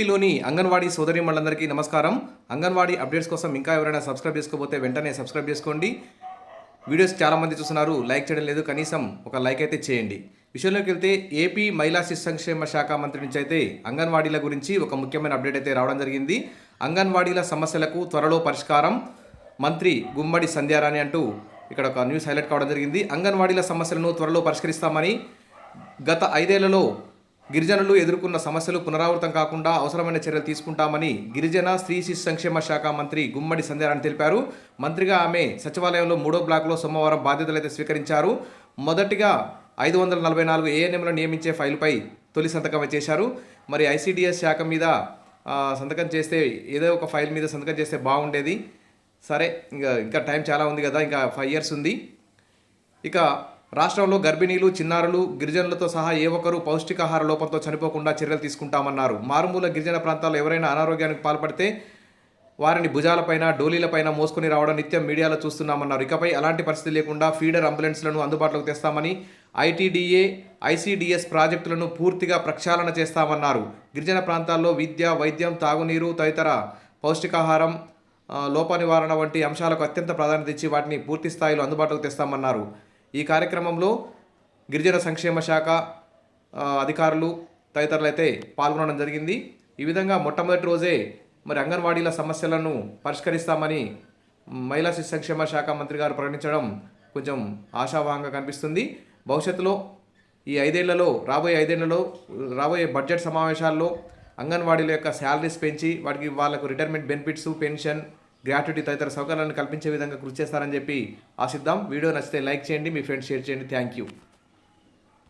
లోని అంగన్వాడీ సోదరీమణులందరికీ నమస్కారం. అంగన్వాడీ అప్డేట్స్ కోసం ఇంకా ఎవరైనా సబ్స్క్రైబ్ చేసుకోకపోతే వెంటనే సబ్స్క్రైబ్ చేసుకోండి. వీడియోస్ చాలామంది చూస్తున్నారు, లైక్ చేయడం లేదు. కనీసం ఒక లైక్ అయితే చేయండి. విషయంలోకి వెళ్తే ఏపీ మహిళా శిశు సంక్షేమ శాఖ మంత్రి నుంచి అయితే అంగన్వాడీల గురించి ఒక ముఖ్యమైన అప్డేట్ అయితే రావడం జరిగింది. అంగన్వాడీల సమస్యలకు త్వరలో పరిష్కారం, మంత్రి గుమ్మడి సంధ్యారాణి అంటూ ఇక్కడ ఒక న్యూస్ హైలైట్ కావడం జరిగింది. అంగన్వాడీల సమస్యలను త్వరలో పరిష్కరిస్తామని, గత 5 ఏళ్లలో గిరిజనులు ఎదుర్కొన్న సమస్యలు పునరావృతం కాకుండా అవసరమైన చర్యలు తీసుకుంటామని గిరిజన స్త్రీ శిశు సంక్షేమ శాఖ మంత్రి గుమ్మడి సంధ్యారాణి తెలిపారు. మంత్రిగా ఆమె సచివాలయంలో 3వ బ్లాక్లో సోమవారం బాధ్యతలు అయితే స్వీకరించారు. మొదటిగా 544 ఏఎన్ఎంలను నియమించే ఫైలుపై తొలి సంతకం చేశారు. మరి ఐసీడీఎస్ శాఖ మీద సంతకం చేస్తే, ఏదో ఒక ఫైల్ మీద సంతకం చేస్తే బాగుండేది. సరే, ఇంకా టైం చాలా ఉంది కదా, ఇంకా 5 years ఉంది. ఇక రాష్ట్రంలో గర్భిణీలు, చిన్నారులు, గిరిజనులతో సహా ఏ ఒక్కరూ పౌష్టికాహార లోపంతో చనిపోకుండా చర్యలు తీసుకుంటామన్నారు. మారుమూల గిరిజన ప్రాంతాల్లో ఎవరైనా అనారోగ్యానికి పాల్పడితే వారిని భుజాలపైన, డోలీలపైన మోసుకొని రావడం నిత్యం మీడియాలో చూస్తున్నామన్నారు. ఇకపై అలాంటి పరిస్థితి లేకుండా ఫీడర్ అంబులెన్స్లను అందుబాటులోకి తెస్తామని, ఐటీడీఏ, ఐసీడీఎస్ ప్రాజెక్టులను పూర్తిగా ప్రక్షాళన చేస్తామన్నారు. గిరిజన ప్రాంతాల్లో విద్య, వైద్యం, తాగునీరు తదితర పౌష్టికాహారం, లోప నివారణ వంటి అంశాలకు అత్యంత ప్రాధాన్యత ఇచ్చి వాటిని పూర్తి స్థాయిలో అందుబాటులోకి తెస్తామన్నారు. ఈ కార్యక్రమంలో గిరిజన సంక్షేమ శాఖ అధికారులు తదితరులు అయితే పాల్గొనడం జరిగింది. ఈ విధంగా మొట్టమొదటి రోజే మరి అంగన్వాడీల సమస్యలను పరిష్కరిస్తామని మహిళా శిశు సంక్షేమ శాఖ మంత్రి గారు ప్రకటించడం కొంచెం ఆశావాహంగా కనిపిస్తుంది. భవిష్యత్తులో ఈ 5 ఏళ్లలో, రాబోయే 5 ఏళ్లలో, రాబోయే బడ్జెట్ సమావేశాల్లో అంగన్వాడీల యొక్క శాలరీస్ పెంచి వాళ్ళకు రిటైర్మెంట్ బెనిఫిట్స్, పెన్షన్, గ్రాట్యుటీ తదితర సౌకర్యాలను కల్పించే విధంగా కృషి చేస్తారని చెప్పి ఆశిద్దాం. వీడియో నచ్చితే లైక్ చేయండి, మీ ఫ్రెండ్స్ షేర్ చేయండి. Thank you.